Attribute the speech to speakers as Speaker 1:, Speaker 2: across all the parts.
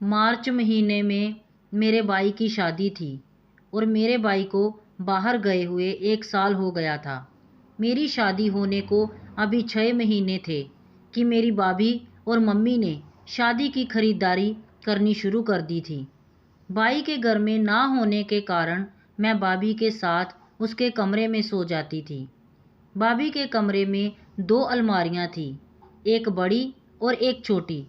Speaker 1: मार्च महीने में मेरे भाई की शादी थी और मेरे भाई को बाहर गए हुए 1 साल हो गया था। मेरी शादी होने को अभी 6 महीने थे कि मेरी भाभी और मम्मी ने शादी की खरीदारी करनी शुरू कर दी थी। भाई के घर में ना होने के कारण मैं भाभी के साथ उसके कमरे में सो जाती थी। भाभी के कमरे में 2 अलमारियां थी, एक बड़ी और एक छोटी।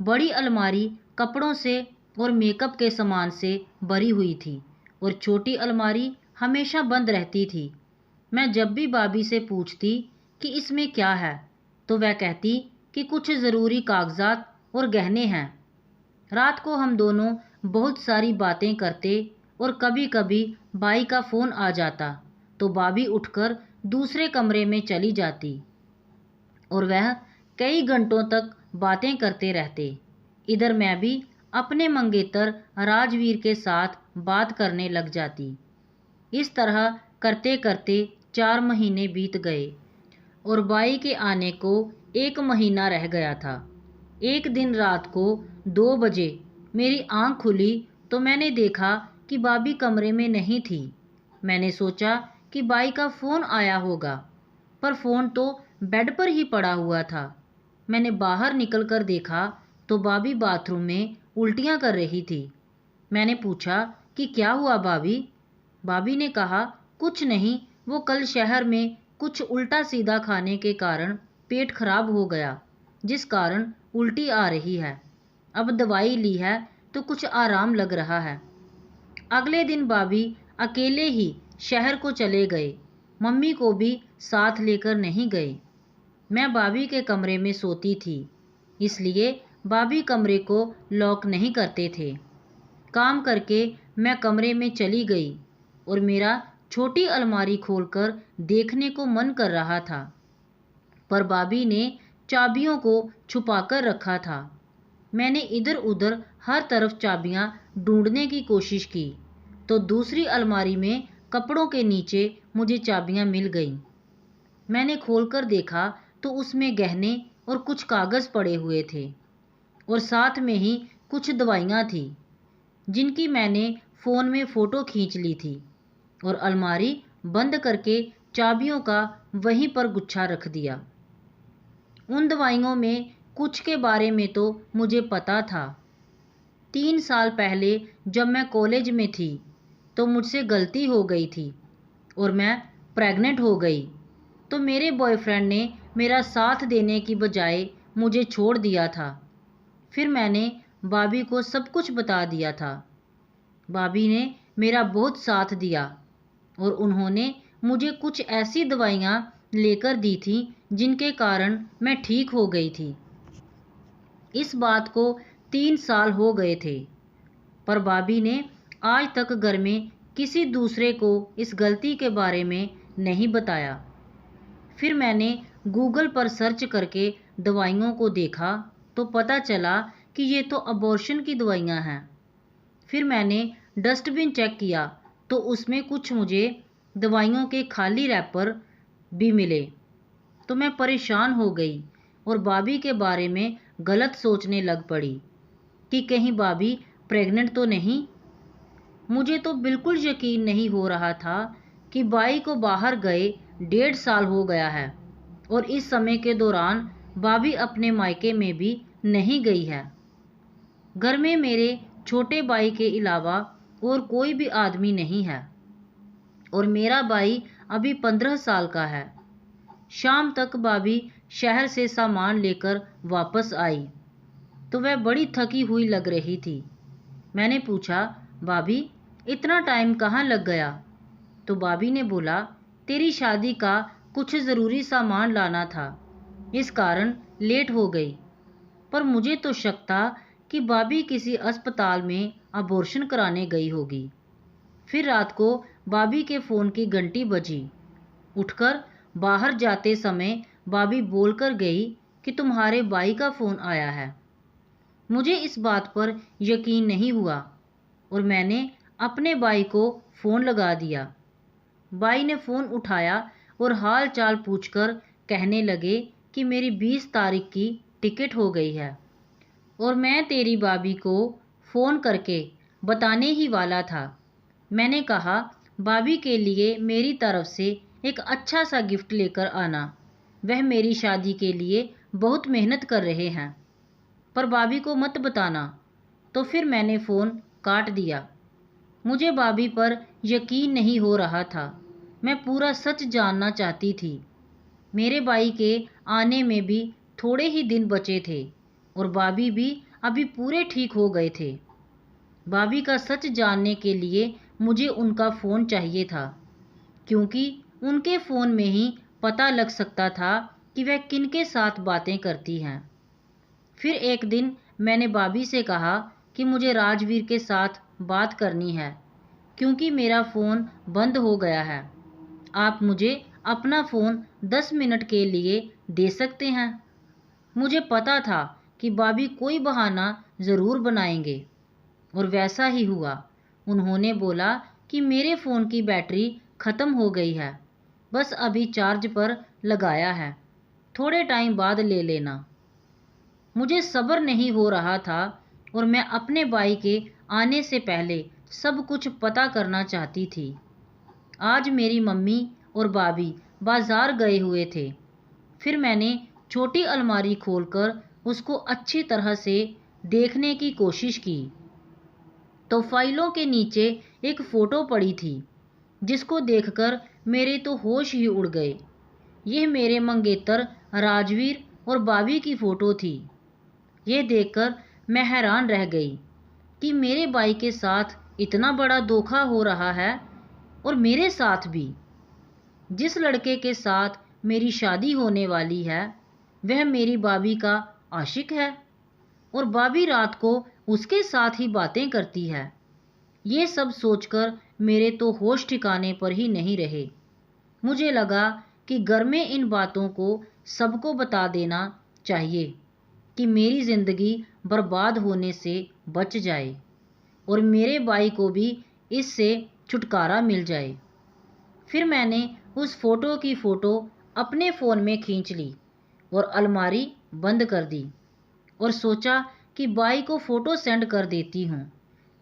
Speaker 1: बड़ी अलमारी कपड़ों से और मेकअप के सामान से भरी हुई थी और छोटी अलमारी हमेशा बंद रहती थी। मैं जब भी भाभी से पूछती कि इसमें क्या है तो वह कहती कि कुछ ज़रूरी कागजात और गहने हैं। रात को हम दोनों बहुत सारी बातें करते और कभी कभी भाई का फ़ोन आ जाता तो भाभी उठकर दूसरे कमरे में चली जाती और वह कई घंटों तक बातें करते रहते। इधर मैं भी अपने मंगेतर राजवीर के साथ बात करने लग जाती। इस तरह करते करते 4 महीने बीत गए और बाई के आने को 1 महीना रह गया था। एक दिन रात को 2 बजे मेरी आंख खुली तो मैंने देखा कि भाभी कमरे में नहीं थी। मैंने सोचा कि बाई का फ़ोन आया होगा, पर फ़ोन तो बेड पर ही पड़ा हुआ था। मैंने बाहर निकल कर देखा तो भाभी बाथरूम में उल्टियाँ कर रही थी। मैंने पूछा कि क्या हुआ भाभी? भाभी ने कहा कुछ नहीं, वो कल शहर में कुछ उल्टा सीधा खाने के कारण पेट खराब हो गया, जिस कारण उल्टी आ रही है। अब दवाई ली है तो कुछ आराम लग रहा है। अगले दिन भाभी अकेले ही शहर को चले गए, मम्मी को भी साथ लेकर नहीं गए। मैं भाभी के कमरे में सोती थी, इसलिए भाभी कमरे को लॉक नहीं करते थे। काम करके मैं कमरे में चली गई और मेरा छोटी अलमारी खोलकर देखने को मन कर रहा था, पर भाभी ने चाबियों को छुपाकर रखा था। मैंने इधर उधर हर तरफ चाबियां ढूंढने की कोशिश की तो दूसरी अलमारी में कपड़ों के नीचे मुझे चाबियां मिल गईं। मैंने खोलकर देखा तो उसमें गहने और कुछ कागज़ पड़े हुए थे और साथ में ही कुछ दवाइयाँ थी जिनकी मैंने फ़ोन में फ़ोटो खींच ली थी और अलमारी बंद करके चाबियों का वहीं पर गुच्छा रख दिया। उन दवाइयों में कुछ के बारे में तो मुझे पता था। 3 साल पहले जब मैं कॉलेज में थी तो मुझसे गलती हो गई थी और मैं प्रेग्नेंट हो गई, तो मेरे बॉयफ्रेंड ने मेरा साथ देने की बजाय मुझे छोड़ दिया था। फिर मैंने भाभी को सब कुछ बता दिया था। भाभी ने मेरा बहुत साथ दिया और उन्होंने मुझे कुछ ऐसी दवाइयाँ लेकर दी थी जिनके कारण मैं ठीक हो गई थी। इस बात को 3 साल हो गए थे, पर भाभी ने आज तक घर में किसी दूसरे को इस गलती के बारे में नहीं बताया। फिर मैंने गूगल पर सर्च करके दवाइयों को देखा तो पता चला कि ये तो अबॉर्शन की दवाइयाँ हैं। फिर मैंने डस्टबिन चेक किया तो उसमें कुछ मुझे दवाइयों के खाली रैपर भी मिले, तो मैं परेशान हो गई और भाभी के बारे में गलत सोचने लग पड़ी कि कहीं भाभी प्रेग्नेंट तो नहीं। मुझे तो बिल्कुल यकीन नहीं हो रहा था कि भाई को बाहर गए 1.5 साल हो गया है और इस समय के दौरान भाभी अपने मायके में भी नहीं गई है। घर में मेरे छोटे भाई के अलावा और कोई भी आदमी नहीं है और मेरा भाई अभी 15 साल का है। शाम तक भाभी शहर से सामान लेकर वापस आई तो वह बड़ी थकी हुई लग रही थी। मैंने पूछा, भाभी इतना टाइम कहाँ लग गया? तो भाभी ने बोला, तेरी शादी का कुछ ज़रूरी सामान लाना था, इस कारण लेट हो गई। पर मुझे तो शक था कि भाभी किसी अस्पताल में अबॉर्शन कराने गई होगी। फिर रात को भाभी के फ़ोन की घंटी बजी। उठकर बाहर जाते समय भाभी बोलकर गई कि तुम्हारे भाई का फ़ोन आया है। मुझे इस बात पर यकीन नहीं हुआ और मैंने अपने भाई को फ़ोन लगा दिया। भाई ने फ़ोन उठाया और हाल चाल पूछकर कहने लगे कि मेरी 20 तारीख की टिकट हो गई है और मैं तेरी भाभी को फ़ोन करके बताने ही वाला था। मैंने कहा, भाभी के लिए मेरी तरफ से एक अच्छा सा गिफ्ट लेकर आना। वह मेरी शादी के लिए बहुत मेहनत कर रहे हैं, पर भाभी को मत बताना। तो फिर मैंने फ़ोन काट दिया। मुझे भाभी पर यकीन नहीं हो रहा था। मैं पूरा सच जानना चाहती थी। मेरे भाई के आने में भी थोड़े ही दिन बचे थे और भाभी भी अभी पूरे ठीक हो गए थे। भाभी का सच जानने के लिए मुझे उनका फ़ोन चाहिए था, क्योंकि उनके फ़ोन में ही पता लग सकता था कि वह किनके साथ बातें करती हैं। फिर एक दिन मैंने भाभी से कहा कि मुझे राजवीर के साथ बात करनी है, क्योंकि मेरा फ़ोन बंद हो गया है। आप मुझे अपना फ़ोन 10 मिनट के लिए दे सकते हैं? मुझे पता था कि भाभी कोई बहाना ज़रूर बनाएंगे, और वैसा ही हुआ। उन्होंने बोला कि मेरे फ़ोन की बैटरी ख़त्म हो गई है, बस अभी चार्ज पर लगाया है, थोड़े टाइम बाद ले लेना। मुझे सब्र नहीं हो रहा था और मैं अपने भाई के आने से पहले सब कुछ पता करना चाहती थी। आज मेरी मम्मी और भाभी बाज़ार गए हुए थे। फिर मैंने छोटी अलमारी खोलकर उसको अच्छी तरह से देखने की कोशिश की, तो फाइलों के नीचे एक फ़ोटो पड़ी थी, जिसको देखकर मेरे तो होश ही उड़ गए। यह मेरे मंगेतर राजवीर और भाभी की फ़ोटो थी। यह देखकर मैं हैरान रह गई कि मेरे भाई के साथ इतना बड़ा धोखा हो रहा है, और मेरे साथ भी। जिस लड़के के साथ मेरी शादी होने वाली है, वह मेरी भाभी का आशिक है, और भाभी रात को उसके साथ ही बातें करती है। ये सब सोचकर मेरे तो होश ठिकाने पर ही नहीं रहे। मुझे लगा कि घर में इन बातों को सबको बता देना चाहिए कि मेरी ज़िंदगी बर्बाद होने से बच जाए और मेरे भाई को भी इससे छुटकारा मिल जाए। फिर मैंने उस फ़ोटो की फ़ोटो अपने फ़ोन में खींच ली और अलमारी बंद कर दी, और सोचा कि भाई को फ़ोटो सेंड कर देती हूँ।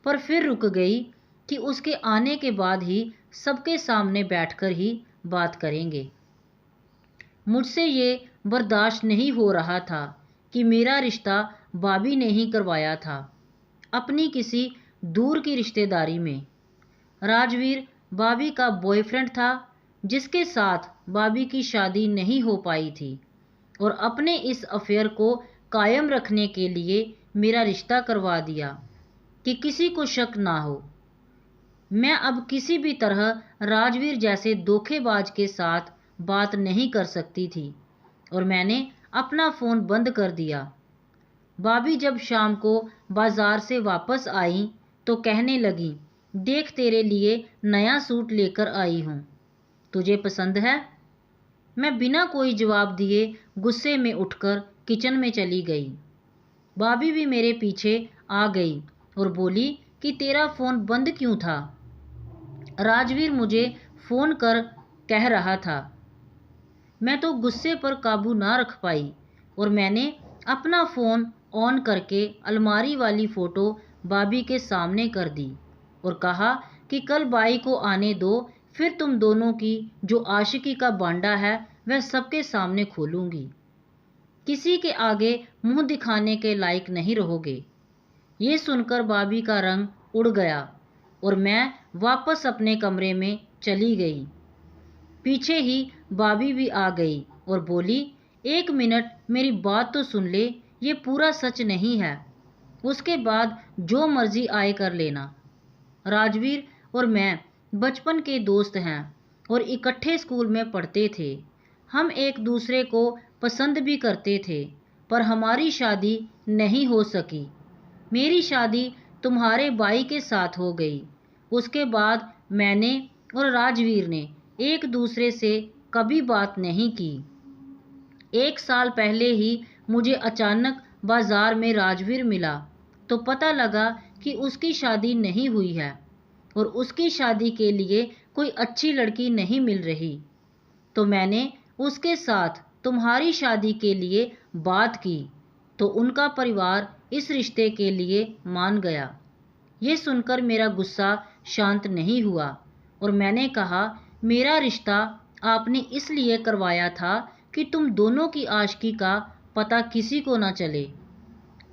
Speaker 1: पर फिर रुक गई कि उसके आने के बाद ही सबके सामने बैठकर ही बात करेंगे। मुझसे ये बर्दाश्त नहीं हो रहा था कि मेरा रिश्ता भाभी ने ही करवाया था, अपनी किसी दूर की रिश्तेदारी में। राजवीर भाभी का बॉयफ्रेंड था, जिसके साथ भाभी की शादी नहीं हो पाई थी, और अपने इस अफेयर को कायम रखने के लिए मेरा रिश्ता करवा दिया कि किसी को शक ना हो। मैं अब किसी भी तरह राजवीर जैसे धोखेबाज के साथ बात नहीं कर सकती थी, और मैंने अपना फ़ोन बंद कर दिया। भाभी जब शाम को बाज़ार से वापस आई तो कहने लगी, देख तेरे लिए नया सूट लेकर आई हूँ, तुझे पसंद है? मैं बिना कोई जवाब दिए गुस्से में उठकर किचन में चली गई। भाभी भी मेरे पीछे आ गई और बोली कि तेरा फ़ोन बंद क्यों था? राजवीर मुझे फ़ोन कर कह रहा था। मैं तो गुस्से पर काबू ना रख पाई और मैंने अपना फ़ोन ऑन करके अलमारी वाली फ़ोटो भाभी के सामने कर दी और कहा कि कल भाई को आने दो, फिर तुम दोनों की जो आशिकी का बांडा है वह सबके सामने खोलूँगी। किसी के आगे मुंह दिखाने के लायक नहीं रहोगे। ये सुनकर भाभी का रंग उड़ गया और मैं वापस अपने कमरे में चली गई। पीछे ही भाभी भी आ गई और बोली, एक मिनट मेरी बात तो सुन ले, ये पूरा सच नहीं है, उसके बाद जो मर्जी आए कर लेना। राजवीर और मैं बचपन के दोस्त हैं और इकट्ठे स्कूल में पढ़ते थे। हम एक दूसरे को पसंद भी करते थे, पर हमारी शादी नहीं हो सकी। मेरी शादी तुम्हारे भाई के साथ हो गई। उसके बाद मैंने और राजवीर ने एक दूसरे से कभी बात नहीं की। 1 साल पहले ही मुझे अचानक बाजार में राजवीर मिला तो पता लगा कि उसकी शादी नहीं हुई है और उसकी शादी के लिए कोई अच्छी लड़की नहीं मिल रही। तो मैंने उसके साथ तुम्हारी शादी के लिए बात की तो उनका परिवार इस रिश्ते के लिए मान गया। ये सुनकर मेरा गुस्सा शांत नहीं हुआ और मैंने कहा, मेरा रिश्ता आपने इसलिए करवाया था कि तुम दोनों की आशिकी का पता किसी को ना चले।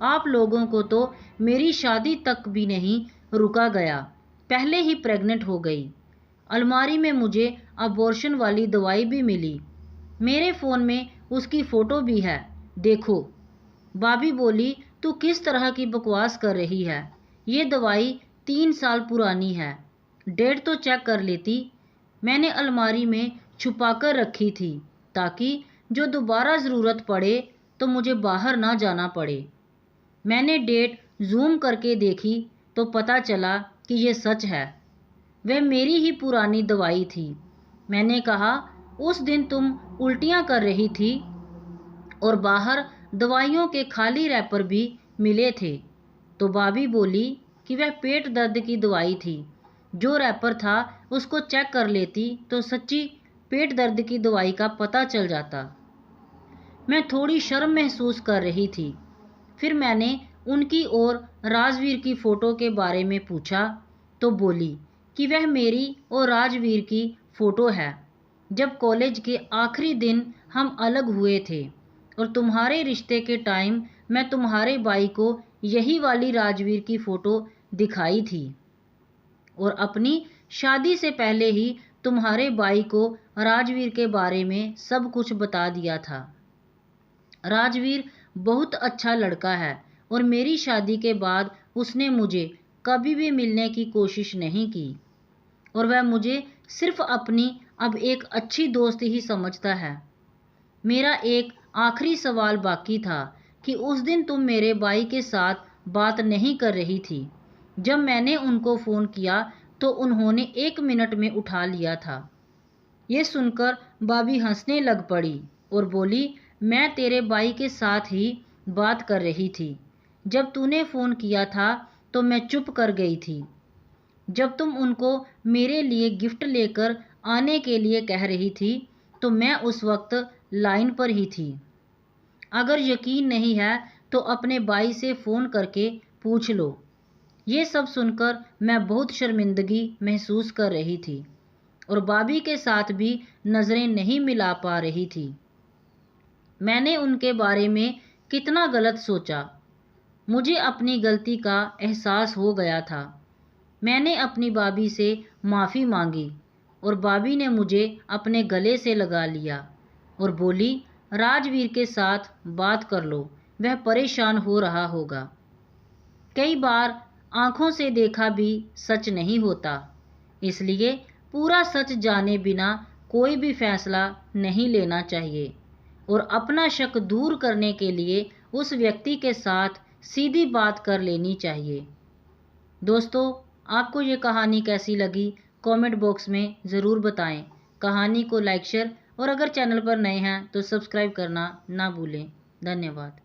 Speaker 1: आप लोगों को तो मेरी शादी तक भी नहीं रुका गया, पहले ही प्रेग्नेंट हो गई। अलमारी में मुझे अबॉर्शन वाली दवाई भी मिली। मेरे फ़ोन में उसकी फ़ोटो भी है, देखो। भाभी बोली, तू किस तरह की बकवास कर रही है? ये दवाई 3 साल पुरानी है, डेट तो चेक कर लेती। मैंने अलमारी में छुपा कर रखी थी ताकि जो दोबारा ज़रूरत पड़े तो मुझे बाहर ना जाना पड़े। मैंने डेट जूम करके देखी तो पता चला कि ये सच है, वह मेरी ही पुरानी दवाई थी। मैंने कहा, उस दिन तुम उल्टियाँ कर रही थी और बाहर दवाइयों के खाली रैपर भी मिले थे। तो भाभी बोली कि वह पेट दर्द की दवाई थी, जो रैपर था उसको चेक कर लेती तो सच्ची पेट दर्द की दवाई का पता चल जाता। मैं थोड़ी शर्म महसूस कर रही थी। फिर मैंने उनकी और राजवीर की फ़ोटो के बारे में पूछा तो बोली कि वह मेरी और राजवीर की फ़ोटो है। जब कॉलेज के आखिरी दिन हम अलग हुए थे और तुम्हारे रिश्ते के टाइम मैं तुम्हारे भाई को यही वाली राजवीर की फ़ोटो दिखाई थी और अपनी शादी से पहले ही तुम्हारे भाई को राजवीर के बारे में सब कुछ बता दिया था। राजवीर बहुत अच्छा लड़का है और मेरी शादी के बाद उसने मुझे कभी भी मिलने की कोशिश नहीं की और वह मुझे सिर्फ अपनी अब एक अच्छी दोस्त ही समझता है। मेरा एक आखिरी सवाल बाकी था कि उस दिन तुम मेरे भाई के साथ बात नहीं कर रही थी। जब मैंने उनको फ़ोन किया तो उन्होंने 1 मिनट में उठा लिया था। ये सुनकर भाभी हंसने लग पड़ी और बोली, मैं तेरे भाई के साथ ही बात कर रही थी। जब तूने फ़ोन किया था तो मैं चुप कर गई थी। जब तुम उनको मेरे लिए गिफ्ट लेकर आने के लिए कह रही थी तो मैं उस वक्त लाइन पर ही थी। अगर यकीन नहीं है तो अपने भाई से फ़ोन करके पूछ लो। ये सब सुनकर मैं बहुत शर्मिंदगी महसूस कर रही थी और भाभी के साथ भी नज़रें नहीं मिला पा रही थी। मैंने उनके बारे में कितना गलत सोचा। मुझे अपनी गलती का एहसास हो गया था। मैंने अपनी भाभी से माफ़ी मांगी और भाभी ने मुझे अपने गले से लगा लिया और बोली, राजवीर के साथ बात कर लो, वह परेशान हो रहा होगा। कई बार आँखों से देखा भी सच नहीं होता, इसलिए पूरा सच जाने बिना कोई भी फैसला नहीं लेना चाहिए और अपना शक दूर करने के लिए उस व्यक्ति के साथ सीधी बात कर लेनी चाहिए। दोस्तों, आपको ये कहानी कैसी लगी कमेंट बॉक्स में ज़रूर बताएं। कहानी को लाइक शेयर और अगर चैनल पर नए हैं तो सब्सक्राइब करना ना भूलें। धन्यवाद।